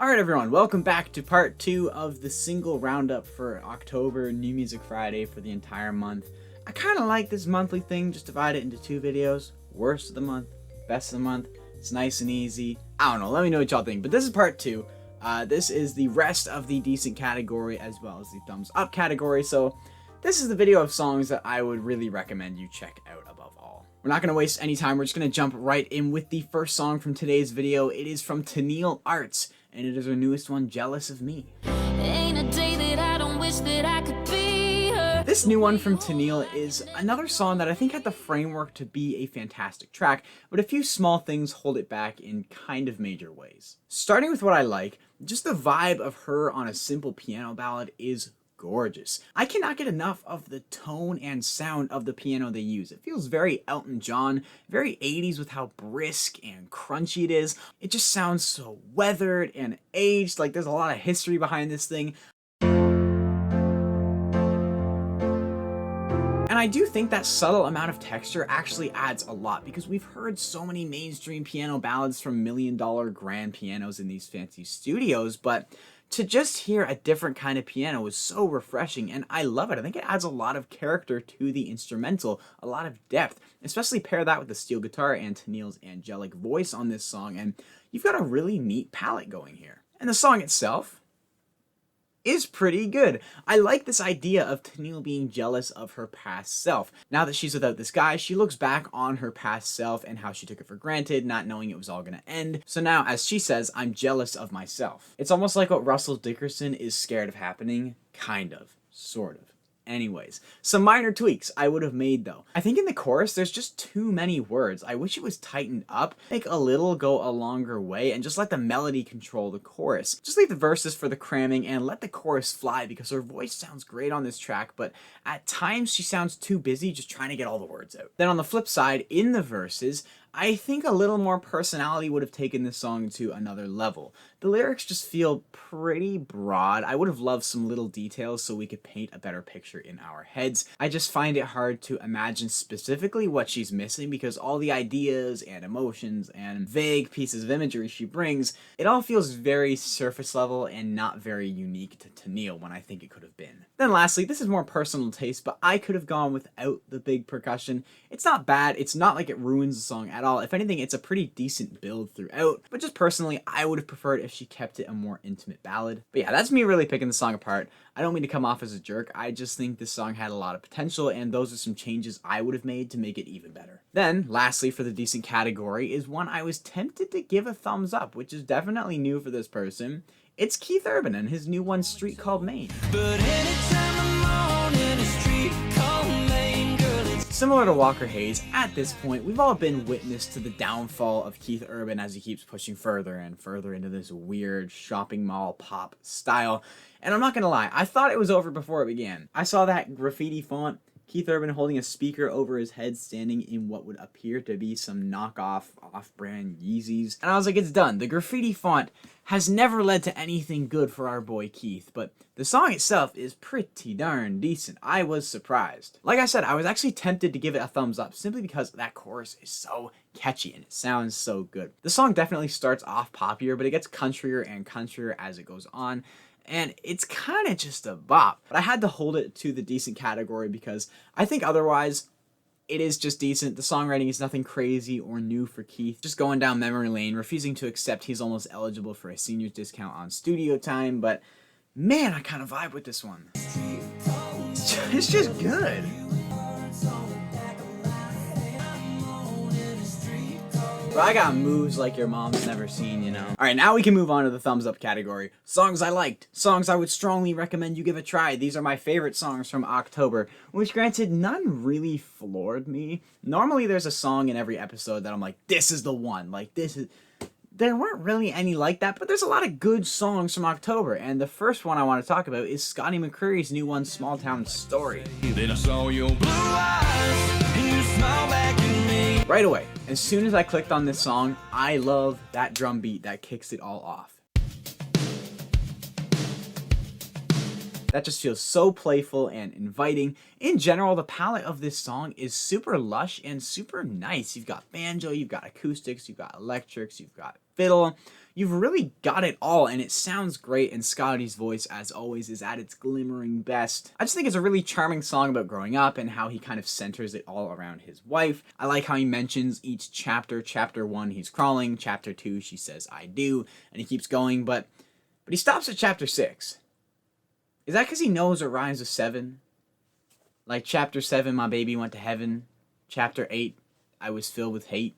Alright everyone, welcome back to part 2 of the single roundup for October New Music Friday for the entire month. I kind of like this monthly thing, just divide it into 2 videos. Worst of the month, best of the month. It's nice and easy. I don't know, let me know what y'all think, but this is part 2. This is the rest of the decent category as well as the thumbs up category, so this is the video of songs that I would really recommend you check out above all. We're not going to waste any time, we're just going to jump right in with the first song from today's video. It is from Tenille Arts, and it is her newest one, Jealous of Me. Ain't a day that I don't wish that I could be her. This new one from Tenille is another song that I think had the framework to be a fantastic track, but a few small things hold it back in kind of major ways. Starting with what I like, just the vibe of her on a simple piano ballad is gorgeous. I cannot get enough of the tone and sound of the piano they use. It feels very Elton John, very 80s with how brisk and crunchy it is. It just sounds so weathered and aged, like there's a lot of history behind this thing. And I do think that subtle amount of texture actually adds a lot, because we've heard so many mainstream piano ballads from million-dollar grand pianos in these fancy studios, but to just hear a different kind of piano is so refreshing, and I love it. I think it adds a lot of character to the instrumental, a lot of depth, especially pair that with the steel guitar and Tenille's angelic voice on this song, and you've got a really neat palette going here. And the song itself is pretty good. I like this idea of Tenille being jealous of her past self. Now that she's without this guy, she looks back on her past self and how she took it for granted, not knowing it was all gonna end. So now, as she says, I'm jealous of myself. It's almost like what Russell Dickerson is scared of happening. Kind of. Sort of. Anyways, some minor tweaks I would have made though. I think in the chorus there's just too many words. I wish it was tightened up, make a little go a longer way, and just let the melody control the chorus. Just leave the verses for the cramming and let the chorus fly, because her voice sounds great on this track, but at times she sounds too busy just trying to get all the words out. Then on the flip side, in the verses, I think a little more personality would have taken this song to another level. The lyrics just feel pretty broad. I would have loved some little details so we could paint a better picture in our heads. I just find it hard to imagine specifically what she's missing, because all the ideas and emotions and vague pieces of imagery she brings, it all feels very surface level and not very unique to Tenille when I think it could have been. Then lastly, this is more personal taste, but I could have gone without the big percussion. It's not bad, it's not like it ruins the song at all. If anything, it's a pretty decent build throughout, but just personally, I would have preferred if she kept it a more intimate ballad. But yeah, that's me really picking the song apart. I don't mean to come off as a jerk, I just think this song had a lot of potential, and those are some changes I would have made to make it even better. Then, lastly for the decent category, is one I was tempted to give a thumbs up, which is definitely new for this person. It's Keith Urban and his new one, Street Called Maine. But anytime I'm on in a street called Maine, girl, it's Similar to Walker Hayes, at this point, we've all been witness to the downfall of Keith Urban as he keeps pushing further and further into this weird shopping mall pop style. And I'm not gonna lie, I thought it was over before it began. I saw that graffiti font, Keith Urban holding a speaker over his head, standing in what would appear to be some knockoff, off-brand Yeezys. And I was like, it's done. The graffiti font has never led to anything good for our boy Keith, but the song itself is pretty darn decent. I was surprised. Like I said, I was actually tempted to give it a thumbs up, simply because that chorus is so catchy and it sounds so good. The song definitely starts off poppier, but it gets countryer and countryer as it goes on, and it's kind of just a bop. But I had to hold it to the decent category because I think otherwise it is just decent. The songwriting is nothing crazy or new for Keith. Just going down memory lane, refusing to accept he's almost eligible for a senior's discount on studio time, but man, I kind of vibe with this one. It's just good. Bro, I got moves like your mom's never seen, you know? Alright, now we can move on to the thumbs up category. Songs I liked. Songs I would strongly recommend you give a try. These are my favorite songs from October, which granted, none really floored me. Normally there's a song in every episode that I'm like, this is the one. Like, this is... There weren't really any like that, but there's a lot of good songs from October, and the first one I want to talk about is Scotty McCreery's new one, Small Town Story. then I saw your blue eyes, and you smiled back at me. Right away, as soon as I clicked on this song, I love that drum beat that kicks it all off. That just feels so playful and inviting. In general, the palette of this song is super lush and super nice. You've got banjo, you've got acoustics, you've got electrics, you've got fiddle, You've really got it all, and it sounds great, and Scotty's voice, as always, is at its glimmering best. I just think it's a really charming song about growing up and how he kind of centers it all around his wife. I like how he mentions each chapter. Chapter 1, he's crawling. Chapter 2, she says, I do, and he keeps going, but he stops at chapter 6. Is that because he knows it rhymes with 7? Like chapter 7, my baby went to heaven. Chapter 8, I was filled with hate.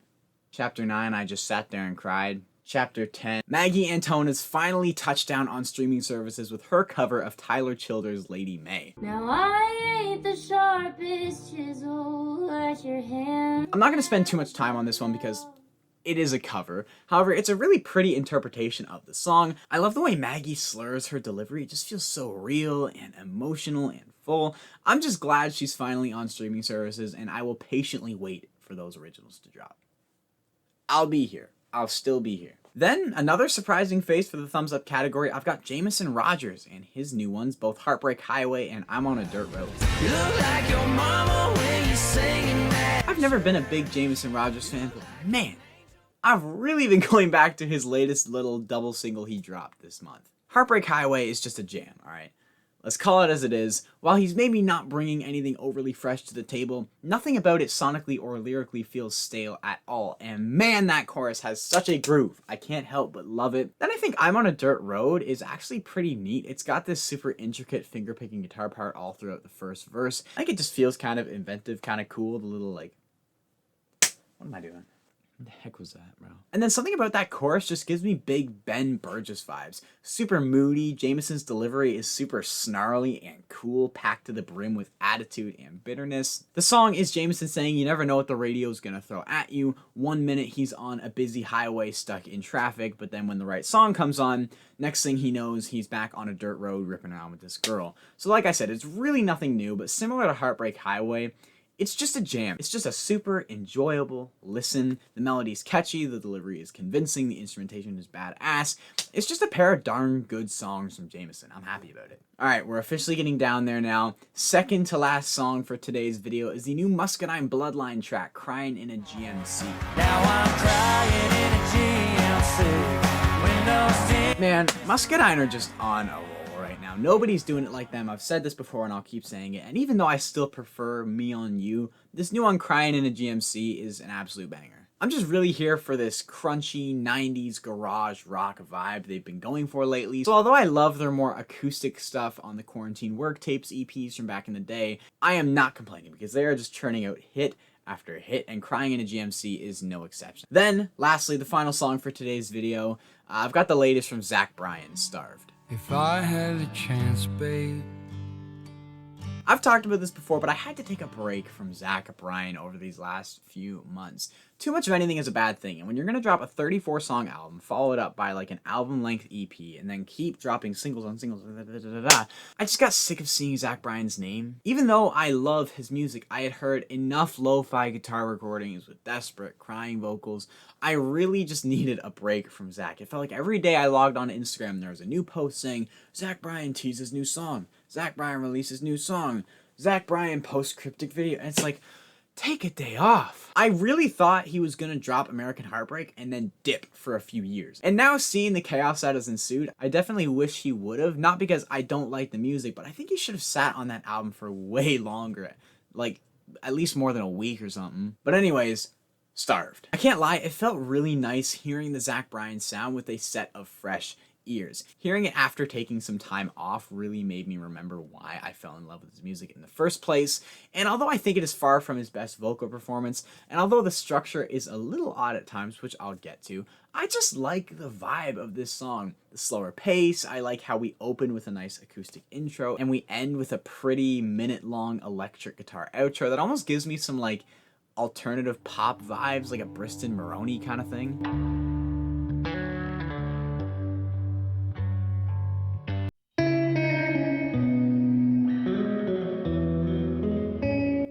Chapter 9, I just sat there and cried. Chapter 10, Maggie Antone has finally touched down on streaming services with her cover of Tyler Childers' Lady May. Now I ain't the sharpest chisel at your hand. I'm not going to spend too much time on this one because it is a cover. However, it's a really pretty interpretation of the song. I love the way Maggie slurs her delivery. It just feels so real and emotional and full. I'm just glad she's finally on streaming services, and I will patiently wait for those originals to drop. I'll be here. I'll still be here. Then, another surprising face for the thumbs up category, I've got Jameson Rodgers and his new ones, both Heartbreak Highway and I'm on a Dirt Road. You look like your mama when you're singing that. I've never been a big Jameson Rodgers fan, but man, I've really been going back to his latest little double single he dropped this month. Heartbreak Highway is just a jam, alright? Let's call it as it is. While he's maybe not bringing anything overly fresh to the table, nothing about it sonically or lyrically feels stale at all. And man, that chorus has such a groove. I can't help but love it. Then I think I'm on a Dirt Road is actually pretty neat. It's got this super intricate finger-picking guitar part all throughout the first verse. I think it just feels kind of inventive, kind of cool. The little like, what am I doing? What the heck was that, bro? And then something about that chorus just gives me big Ben Burgess vibes. Super moody, Jameson's delivery is super snarly and cool, packed to the brim with attitude and bitterness. The song is Jameson saying you never know what the radio's gonna throw at you. 1 minute he's on a busy highway stuck in traffic, but then when the right song comes on, next thing he knows, he's back on a dirt road ripping around with this girl. So like I said, it's really nothing new, but similar to Heartbreak Highway, it's just a jam. It's just a super enjoyable listen. The melody's catchy, the delivery is convincing, the instrumentation is badass. It's just a pair of darn good songs from Jameson. I'm happy about it. Alright, we're officially getting down there now. Second to last song for today's video is the new Muscadine Bloodline track, Crying in a GMC. Now I'm crying in a GMC. Windows tinted. Man, Muscadine are just on a roll right now. Nobody's doing it like them. I've said this before and I'll keep saying it. And even though I still prefer Me on You, this new one, Crying in a GMC, is an absolute banger. I'm just really here for this crunchy 90s garage rock vibe they've been going for lately. So although I love their more acoustic stuff on the Quarantine Work Tapes EPs from back in the day, I am not complaining because they are just churning out hit after hit, and Crying in a GMC is no exception. Then, lastly, the final song for today's video, I've got the latest from Bryan, Starved. If I had a chance, babe. I've talked about this before, but I had to take a break from Bryan over these last few months. Too much of anything is a bad thing, and when you're gonna drop a 34-song album, follow it up by like an album-length EP, and then keep dropping singles on singles, I just got sick of seeing Bryan's name. Even though I love his music, I had heard enough lo-fi guitar recordings with desperate, crying vocals. I really just needed a break from Zach. It felt like every day I logged on to Instagram, there was a new post saying, Bryan teases new song, Bryan releases new song, Bryan posts cryptic video, and it's like, take a day off. I really thought he was gonna drop American Heartbreak and then dip for a few years. And now seeing the chaos that has ensued, I definitely wish he would have, not because I don't like the music, but I think he should have sat on that album for way longer, like at least more than a week or something. But anyways, Starved. I can't lie, it felt really nice hearing the Bryan sound with a set of fresh ears. Hearing it after taking some time off really made me remember why I fell in love with his music in the first place. And although I think it is far from his best vocal performance, and although the structure is a little odd at times, which I'll get to, I just like the vibe of this song. The slower pace, I like how we open with a nice acoustic intro, and we end with a pretty minute-long electric guitar outro that almost gives me some like alternative pop vibes, like a Briston Maroney kind of thing.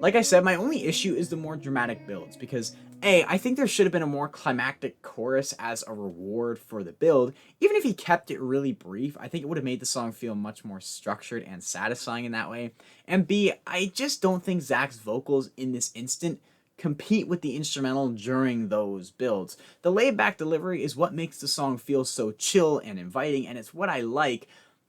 Like I said, my only issue is the more dramatic builds, because A, I think there should have been a more climactic chorus as a reward for the build. Even if he kept it really brief, I think it would have made the song feel much more structured and satisfying in that way. And B, I just don't think Zach's vocals in this instant compete with the instrumental during those builds. The laid-back delivery is what makes the song feel so chill and inviting, and it's what I like.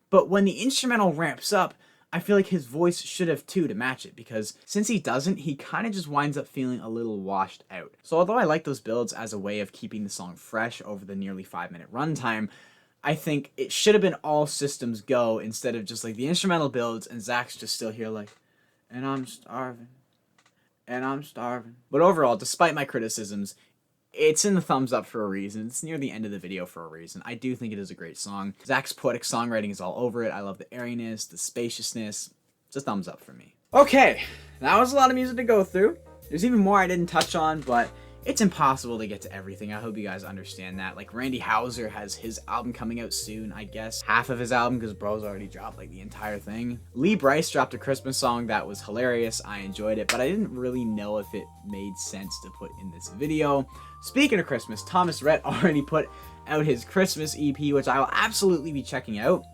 But when the instrumental ramps up, I feel like his voice should have too to match it, because since he doesn't, he kind of just winds up feeling a little washed out. So although I like those builds as a way of keeping the song fresh over the nearly 5-minute runtime, I think it should have been all systems go instead of just like the instrumental builds and Zach's just still here like, and I'm starving, and I'm starving. But overall, despite my criticisms, it's in the thumbs up for a reason. It's near the end of the video for a reason. I do think it is a great song. Zach's poetic songwriting is all over it. I love the airiness, the spaciousness. It's a thumbs up for me. Okay, that was a lot of music to go through. There's even more I didn't touch on, but it's impossible to get to everything. I hope you guys understand that. Like, Randy Houser has his album coming out soon, I guess. Half of his album, because bro's already dropped, like, the entire thing. Lee Bryce dropped a Christmas song that was hilarious. I enjoyed it, but I didn't really know if it made sense to put in this video. Speaking of Christmas, Thomas Rhett already put out his Christmas EP, which I will absolutely be checking out,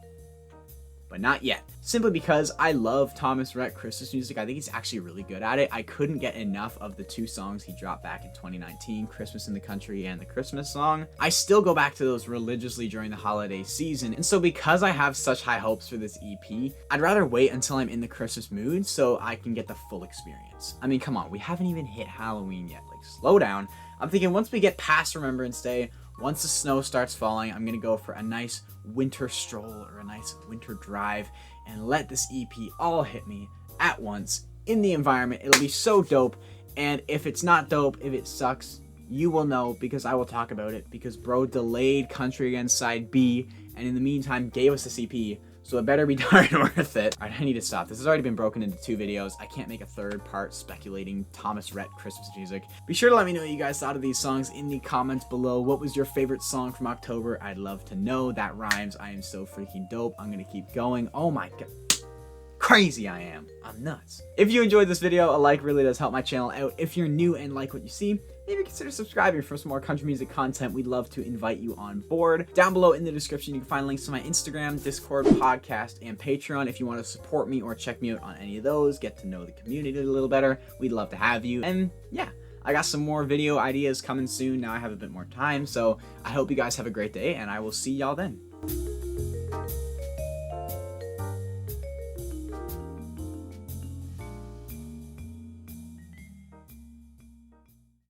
but not yet. Simply because I love Thomas Rhett Christmas music. I think he's actually really good at it. I couldn't get enough of the 2 songs he dropped back in 2019, Christmas in the Country and the Christmas song. I still go back to those religiously during the holiday season, and so because I have such high hopes for this EP, I'd rather wait until I'm in the Christmas mood so I can get the full experience. I mean, come on, we haven't even hit Halloween yet. Like, slow down. I'm thinking once we get past Remembrance Day, once the snow starts falling, I'm gonna go for a nice winter stroll or a nice winter drive and let this EP all hit me at once in the environment. It'll be so dope, and if it's not dope, if it sucks, you will know because I will talk about it, because bro delayed Country Again Side B and in the meantime gave us this EP, so it better be darn worth it. Alright, I need to stop. This has already been broken into 2 videos. I can't make a 3rd part speculating Thomas Rhett Christmas music. Be sure to let me know what you guys thought of these songs in the comments below. What was your favorite song from October? I'd love to know. That rhymes. I am so freaking dope. I'm gonna keep going. Oh my god. Crazy I am. I'm nuts. If you enjoyed this video, a like really does help my channel out. If you're new and like what you see, maybe consider subscribing for some more country music content. We'd love to invite you on board. Down below in the description, you can find links to my Instagram, Discord, podcast, and Patreon. If you want to support me or check me out on any of those, get to know the community a little better, we'd love to have you. And yeah, I got some more video ideas coming soon. Now I have a bit more time, so I hope you guys have a great day, and I will see y'all then.